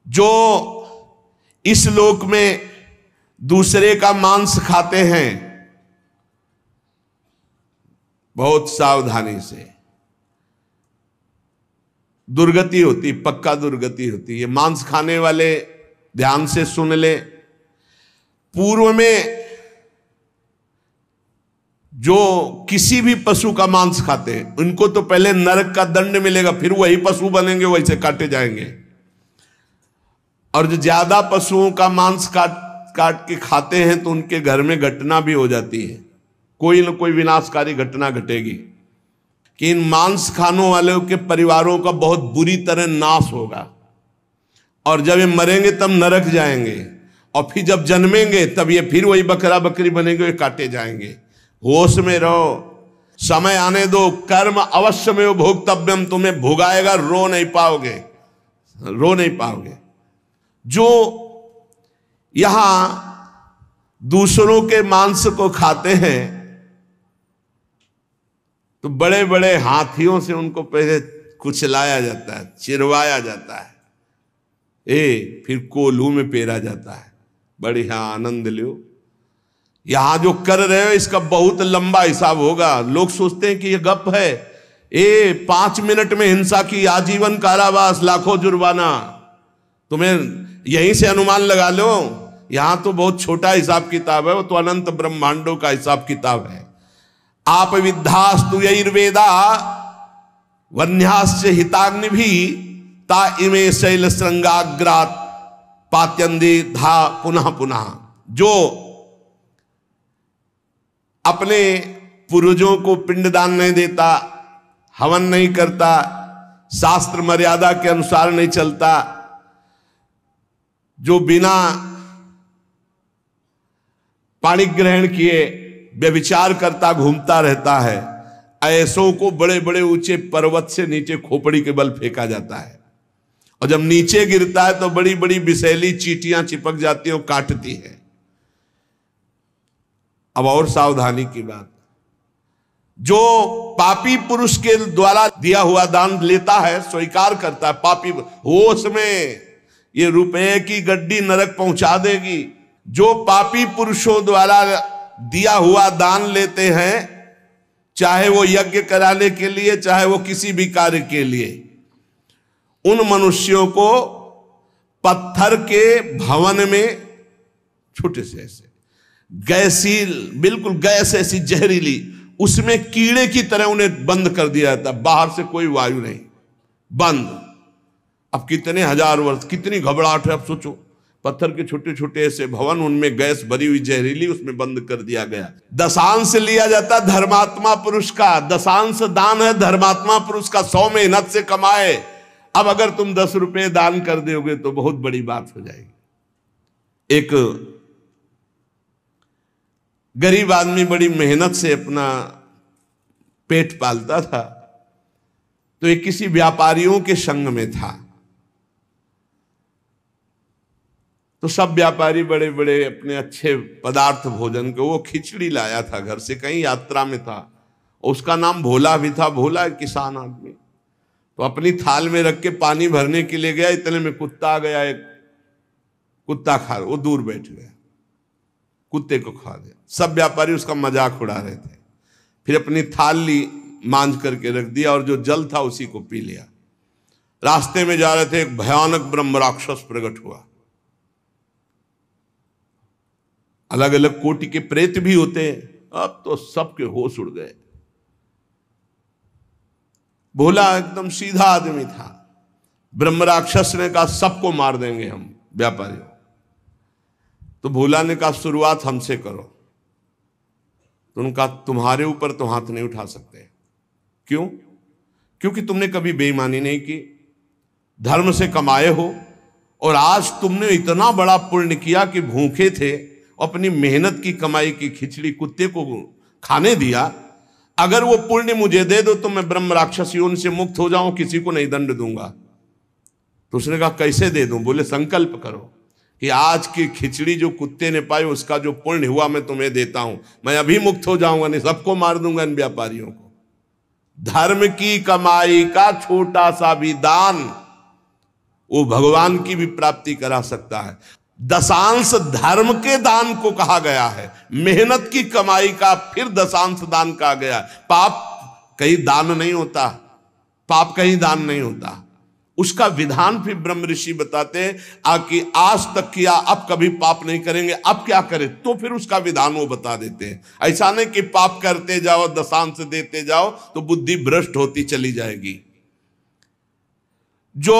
जो इस लोक में दूसरे का मांस खाते हैं, बहुत सावधानी से, दुर्गति होती, पक्का दुर्गति होती है। मांस खाने वाले ध्यान से सुन ले, पूर्व में जो किसी भी पशु का मांस खाते हैं उनको तो पहले नरक का दंड मिलेगा, फिर वही पशु बनेंगे, वैसे काटे जाएंगे। और जो ज्यादा पशुओं का मांस काट के खाते हैं तो उनके घर में घटना भी हो जाती है, कोई न कोई विनाशकारी घटना घटेगी कि इन मांस खानों वालों के परिवारों का बहुत बुरी तरह नाश होगा। और जब ये मरेंगे तब नरक जाएंगे, और फिर जब जन्मेंगे तब ये फिर वही बकरा बकरी बनेंगे, ये काटे जाएंगे। होश में रहो, समय आने दो, कर्म अवश्य में भोक्तव्यम, तुम्हें भुगाएगा, रो नहीं पाओगे, रो नहीं पाओगे। जो यहां दूसरों के मांस को खाते हैं तो बड़े बड़े हाथियों से उनको पहले कुचलाया जाता है, चिरवाया जाता है, फिर कोल्हू में पेरा जाता है। बढ़िया आनंद लो। यहां जो कर रहे हो इसका बहुत लंबा हिसाब होगा। लोग सोचते हैं कि ये गप है, 5 मिनट में हिंसा की आजीवन कारावास, लाखों जुर्माना, तुम्हें यहीं से अनुमान लगा लो। यहां तो बहुत छोटा हिसाब किताब है, वो तो अनंत ब्रह्मांडों का हिसाब किताब है। आप विद्धास्तु यैर्वेदा वन्यास्य हिताग्नि भी ता इमे शैल श्रृंगाग्रात पात्यंदी धा पुनः पुनः। जो अपने पूर्वजों को पिंडदान नहीं देता, हवन नहीं करता, शास्त्र मर्यादा के अनुसार नहीं चलता, जो बिना पाणी ग्रहण किए व्यभिचार करता घूमता रहता है, ऐसों को बड़े बड़े ऊंचे पर्वत से नीचे खोपड़ी के बल फेंका जाता है। और जब नीचे गिरता है तो बड़ी बड़ी विषैली चींटियां चिपक जाती हैं और काटती हैं। अब और सावधानी की बात, जो पापी पुरुष के द्वारा दिया हुआ दान लेता है, स्वीकार करता है, पापी होश में ये रुपए की गड्डी नरक पहुंचा देगी। जो पापी पुरुषों द्वारा दिया हुआ दान लेते हैं, चाहे वो यज्ञ कराने के लिए, चाहे वो किसी भी कार्य के लिए, उन मनुष्यों को पत्थर के भवन में छोटे से ऐसे गैसील, बिल्कुल गैस ऐसी जहरीली, उसमें कीड़े की तरह उन्हें बंद कर दिया जाता, बाहर से कोई वायु नहीं, बंद। अब कितने हजार वर्ष, कितनी घबराहट है। अब सोचो, पत्थर के छोटे छोटे ऐसे भवन, उनमें गैस भरी हुई जहरीली, उसमें बंद कर दिया गया। दशांश लिया जाता धर्मात्मा पुरुष का, दशांश दान है धर्मात्मा पुरुष का, 100 मेहनत से कमाए। अब अगर तुम 10 रुपए दान कर दोगे तो बहुत बड़ी बात हो जाएगी। एक गरीब आदमी बड़ी मेहनत से अपना पेट पालता था, तो एक किसी व्यापारियों के संग में था। तो सब व्यापारी बड़े बड़े अपने अच्छे पदार्थ भोजन के, वो खिचड़ी लाया था घर से, कहीं यात्रा में था। उसका नाम भोला भी था। भोला एक किसान आदमी, तो अपनी थाल में रख के पानी भरने के लिए गया, इतने में कुत्ता आ गया। एक कुत्ता खा, वो दूर बैठ गया, कुत्ते को खा गया। सब व्यापारी उसका मजाक उड़ा रहे थे। फिर अपनी थाल ली, मांझ करके रख दिया, और जो जल था उसी को पी लिया। रास्ते में जा रहे थे, एक भयानक ब्रह्म राक्षस प्रकट हुआ। अलग अलग कोटि के प्रेत भी होते हैं, अब तो सबके होश उड़ गए। भोला एकदम सीधा आदमी था। ब्रह्म राक्षस ने कहा सबको मार देंगे हम व्यापारियों। तो भोला ने कहा शुरुआत हमसे करो। तो उनका तुम्हारे ऊपर तो हाथ नहीं उठा सकते। क्यों? क्योंकि तुमने कभी बेईमानी नहीं की, धर्म से कमाए हो, और आज तुमने इतना बड़ा पुण्य किया कि भूखे थे, अपनी मेहनत की कमाई की खिचड़ी कुत्ते को खाने दिया। अगर वो पुण्य मुझे दे दो तो मैं ब्रह्म राक्षस योनि से मुक्त हो जाऊं, किसी को नहीं दंड दूंगा। तो उसने कहा कैसे दे दूं? बोले संकल्प करो कि आज की खिचड़ी जो कुत्ते ने पाई उसका जो पुण्य हुआ मैं तुम्हें देता हूं, मैं अभी मुक्त हो जाऊंगा, नहीं सबको मार दूंगा इन व्यापारियों को। धर्म की कमाई का छोटा सा भी दान वो भगवान की भी प्राप्ति करा सकता है। दशांश धर्म के दान को कहा गया है, मेहनत की कमाई का फिर दशांश दान कहा गया। पाप कहीं दान नहीं होता, पाप कहीं दान नहीं होता, उसका विधान फिर ब्रह्म ऋषि बताते हैं कि आज तक किया, अब कभी पाप नहीं करेंगे, अब क्या करें, तो फिर उसका विधान वो बता देते हैं। ऐसा नहीं कि पाप करते जाओ, दशांश देते जाओ तो बुद्धि भ्रष्ट होती चली जाएगी। जो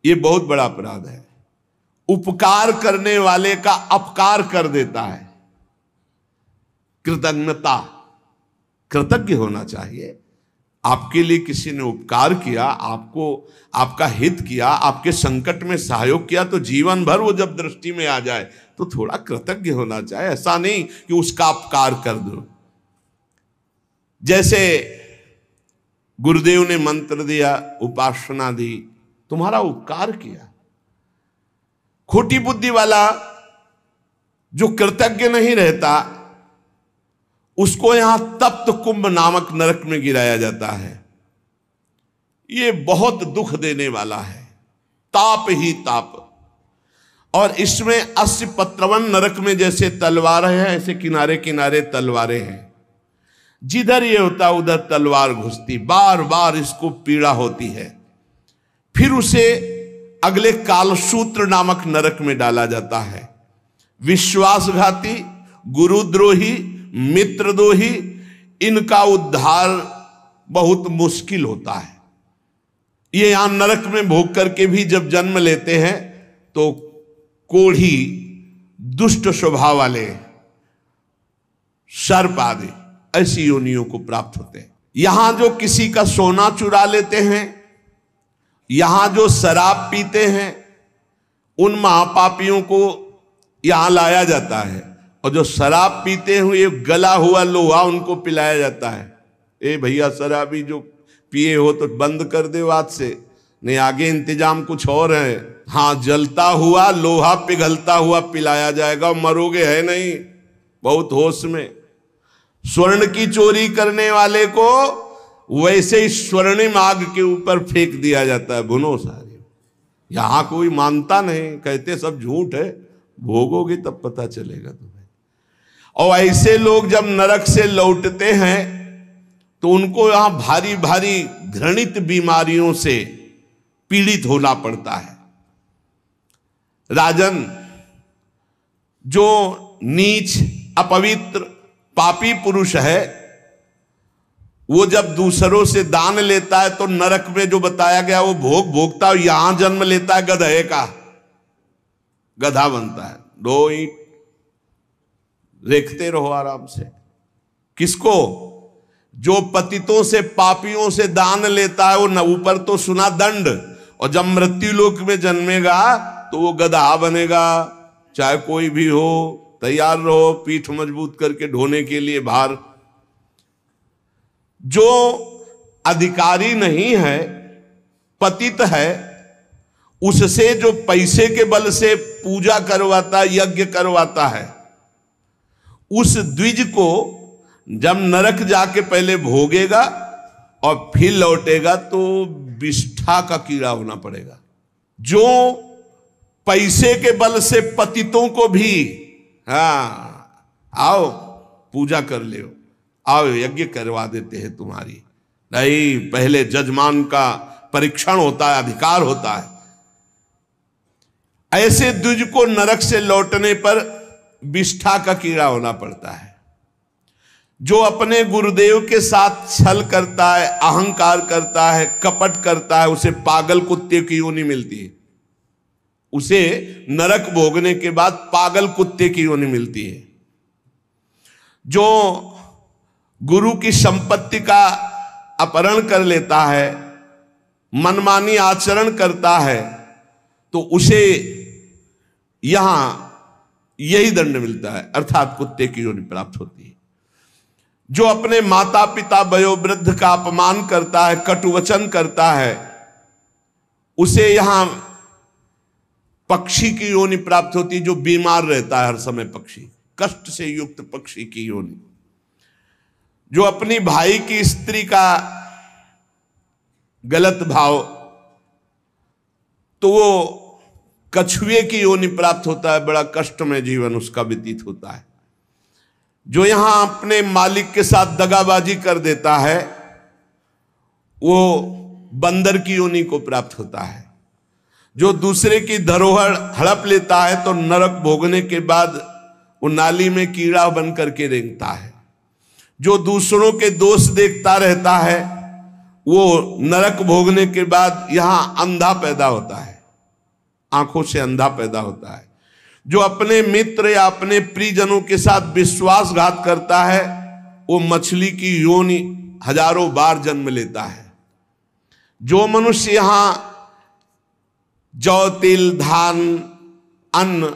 ये बहुत बड़ा अपराध है, उपकार करने वाले का अपकार कर देता है। कृतज्ञता, कृतज्ञ होना चाहिए। आपके लिए किसी ने उपकार किया, आपको आपका हित किया, आपके संकट में सहयोग किया, तो जीवन भर वो जब दृष्टि में आ जाए तो थोड़ा कृतज्ञ होना चाहिए। ऐसा नहीं कि उसका अपकार कर दो। जैसे गुरुदेव ने मंत्र दिया, उपासना दी, तुम्हारा उपकार किया। खोटी बुद्धि वाला जो कृतज्ञ नहीं रहता, उसको यहां तप्त कुंभ नामक नरक में गिराया जाता है। ये बहुत दुख देने वाला है, ताप ही ताप। और इसमें 80 पत्रवन नरक में जैसे तलवारें हैं, ऐसे किनारे किनारे तलवारें हैं। जिधर ये होता उधर तलवार घुसती, बार बार इसको पीड़ा होती है। फिर उसे अगले कालसूत्र नामक नरक में डाला जाता है। विश्वासघाती, गुरुद्रोही, मित्रद्रोही, इनका उद्धार बहुत मुश्किल होता है। ये यहां नरक में भोग करके भी जब जन्म लेते हैं तो कोढ़ी, दुष्ट स्वभाव वाले, सर्प आदि ऐसी योनियों को प्राप्त होते हैं। यहां जो किसी का सोना चुरा लेते हैं, यहां जो शराब पीते हैं, उन महापापियों को यहां लाया जाता है। और जो शराब पीते हुए गला हुआ लोहा उनको पिलाया जाता है। ए भैया, शराबी जो पिए हो तो बंद कर दे आज से, नहीं आगे इंतजाम कुछ और है। हाँ, जलता हुआ लोहा पिघलता हुआ पिलाया जाएगा, मरोगे है नहीं, बहुत होश में। स्वर्ण की चोरी करने वाले को वैसे ही स्वर्णिम आग के ऊपर फेंक दिया जाता है, भुनो सारी। यहां कोई मानता नहीं, कहते सब झूठ है, भोगोगे तब पता चलेगा तुम्हें। और ऐसे लोग जब नरक से लौटते हैं तो उनको यहां भारी भारी घृणित बीमारियों से पीड़ित होना पड़ता है। राजन, जो नीच, अपवित्र, पापी पुरुष है, वो जब दूसरों से दान लेता है तो नरक में जो बताया गया वो भोग भोगता है। यहां जन्म लेता है गधे का, गधा बनता है। 2 ईंट देखते रहो आराम से। किसको? जो पतितों से, पापियों से दान लेता है, वो न ऊपर तो सुना दंड, और जब मृत्यु लोक में जन्मेगा तो वो गधा बनेगा। चाहे कोई भी हो, तैयार रहो पीठ मजबूत करके ढोने के लिए भार। जो अधिकारी नहीं है, पतित है, उससे जो पैसे के बल से पूजा करवाता, यज्ञ करवाता है, उस द्विज को जब नरक जाके पहले भोगेगा और फिर लौटेगा तो विष्ठा का कीड़ा होना पड़ेगा। जो पैसे के बल से पतितों को भी, हाँ आओ पूजा कर ले, आओ यज्ञ करवा देते हैं तुम्हारी, नहीं पहले जजमान का परीक्षण होता है, अधिकार होता है। ऐसे द्विज को नरक से लौटने पर विष्ठा का कीड़ा होना पड़ता है। जो अपने गुरुदेव के साथ छल करता है, अहंकार करता है, कपट करता है, उसे पागल कुत्ते की योनि मिलती है। उसे नरक भोगने के बाद पागल कुत्ते की योनि मिलती है। जो गुरु की संपत्ति का अपहरण कर लेता है, मनमानी आचरण करता है, तो उसे यहां यही दंड मिलता है, अर्थात कुत्ते की योनि प्राप्त होती है। जो अपने माता पिता वयोवृद्ध का अपमान करता है, कटुवचन करता है, उसे यहां पक्षी की योनि प्राप्त होती है। जो बीमार रहता है हर समय, पक्षी, कष्ट से युक्त पक्षी की योनि। जो अपनी भाई की स्त्री का गलत भाव तो वो कछुए की योनि प्राप्त होता है, बड़ा कष्टमय जीवन उसका व्यतीत होता है। जो यहां अपने मालिक के साथ दगाबाजी कर देता है वो बंदर की योनि को प्राप्त होता है। जो दूसरे की धरोहर हड़प लेता है तो नरक भोगने के बाद वो नाली में कीड़ा बन करके रेंगता है। जो दूसरों के दोष देखता रहता है वो नरक भोगने के बाद यहां अंधा पैदा होता है, आंखों से अंधा पैदा होता है। जो अपने मित्र या अपने प्रियजनों के साथ विश्वासघात करता है वो मछली की योनि हजारों बार जन्म लेता है। जो मनुष्य यहां जौ तिल धान अन्न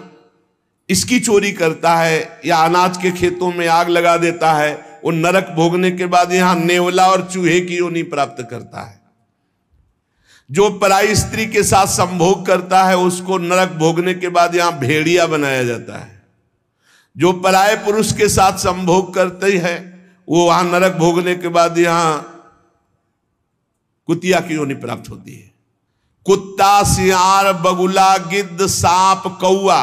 इसकी चोरी करता है या अनाज के खेतों में आग लगा देता है वो नरक भोगने के बाद यहां नेवला और चूहे की योनि प्राप्त करता है। जो पराई स्त्री के साथ संभोग करता है उसको नरक भोगने के बाद यहां भेड़िया बनाया जाता है। जो पराये पुरुष के साथ संभोग करते हैं वो वहां नरक भोगने के बाद यहां कुतिया की योनि प्राप्त होती है। कुत्ता, सियार, बगुला, गिद्ध, सांप, कौआ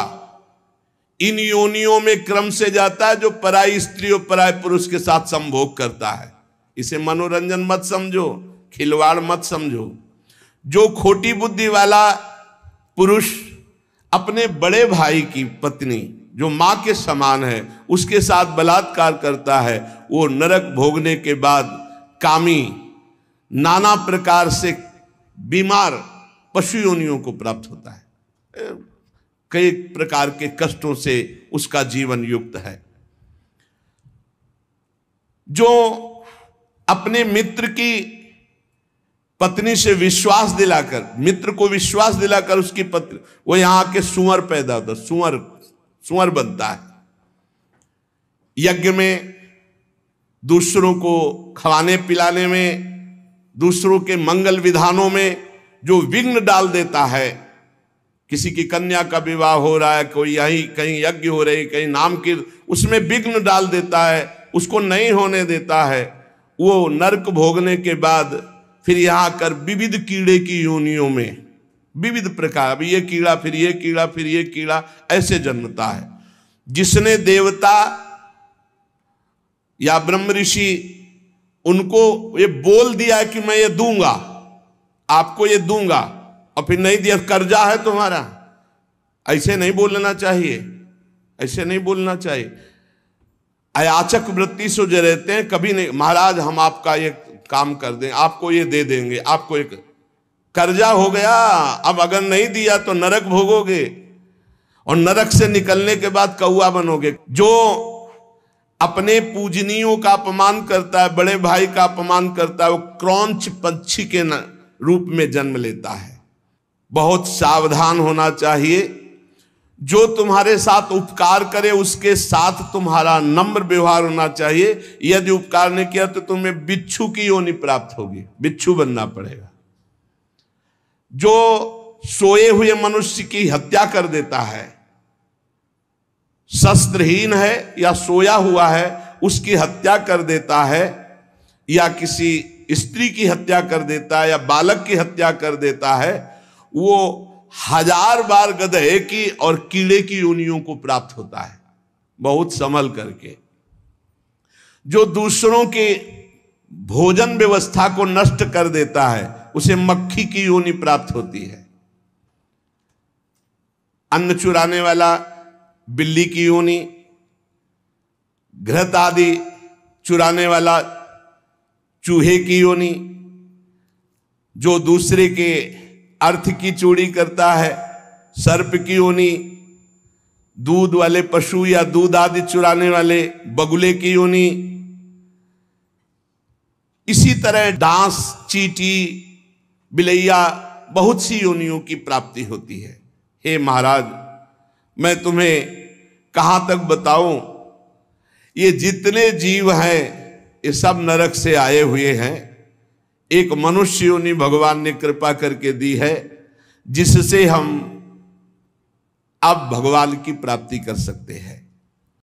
इन योनियों में क्रम से जाता है जो पराई स्त्री और पराये पुरुष के साथ संभोग करता है। इसे मनोरंजन मत समझो, खिलवाड़ मत समझो। जो खोटी बुद्धि वाला पुरुष अपने बड़े भाई की पत्नी जो मां के समान है उसके साथ बलात्कार करता है वो नरक भोगने के बाद कामी नाना प्रकार से बीमार पशु योनियों को प्राप्त होता है। कई प्रकार के कष्टों से उसका जीवन युक्त है। जो अपने मित्र की पत्नी से विश्वास दिलाकर, मित्र को विश्वास दिलाकर उसकी पत्नी, वो यहां के सुअर पैदा होता है, सुअर बनता है। यज्ञ में दूसरों को खवाने पिलाने में, दूसरों के मंगल विधानों में जो विघ्न डाल देता है, किसी की कन्या का विवाह हो रहा है, कोई यहीं कहीं यज्ञ हो रही, कहीं नाम की, उसमें विघ्न डाल देता है, उसको नहीं होने देता है, वो नरक भोगने के बाद फिर यहां कर विविध कीड़े की योनियों में विविध प्रकार, अभी ये कीड़ा फिर ये कीड़ा फिर ये कीड़ा ऐसे जन्मता है। जिसने देवता या ब्रह्म ऋषि उनको ये बोल दिया कि मैं ये दूंगा, आपको ये दूंगा, और फिर नहीं दिया, कर्जा है तुम्हारा, ऐसे नहीं बोलना चाहिए, ऐसे नहीं बोलना चाहिए। अयाचक वृत्ति से जो रहते हैं कभी नहीं, महाराज हम आपका ये काम कर दें, आपको ये दे देंगे, आपको एक कर्जा हो गया, अब अगर नहीं दिया तो नरक भोगोगे और नरक से निकलने के बाद कौआ बनोगे। जो अपने पूजनियों का अपमान करता है, बड़े भाई का अपमान करता है, वो क्रौंच पंछी के रूप में जन्म लेता है। बहुत सावधान होना चाहिए। जो तुम्हारे साथ उपकार करे उसके साथ तुम्हारा नम्र व्यवहार होना चाहिए। यदि उपकार नहीं किया तो तुम्हें बिच्छू की योनि प्राप्त होगी, बिच्छू बनना पड़ेगा। जो सोए हुए मनुष्य की हत्या कर देता है, शस्त्रहीन है या सोया हुआ है उसकी हत्या कर देता है, या किसी स्त्री की हत्या कर देता है या बालक की हत्या कर देता है, वो 1000 बार गधे की और कीड़े की योनियों को प्राप्त होता है। बहुत संभल करके। जो दूसरों के भोजन व्यवस्था को नष्ट कर देता है उसे मक्खी की योनि प्राप्त होती है। अन्न चुराने वाला बिल्ली की योनि, घृत आदि चुराने वाला चूहे की योनि, जो दूसरे के अर्थ की चोरी करता है सर्प की योनि, दूध वाले पशु या दूध आदि चुराने वाले बगुले की योनि, इसी तरह डांस, चींटी, बिलैया, बहुत सी योनियों की प्राप्ति होती है। हे महाराज, मैं तुम्हें कहां तक बताऊं, ये जितने जीव हैं ये सब नरक से आए हुए हैं। एक मनुष्य योनि भगवान ने कृपा करके दी है जिससे हम अब भगवान की प्राप्ति कर सकते हैं।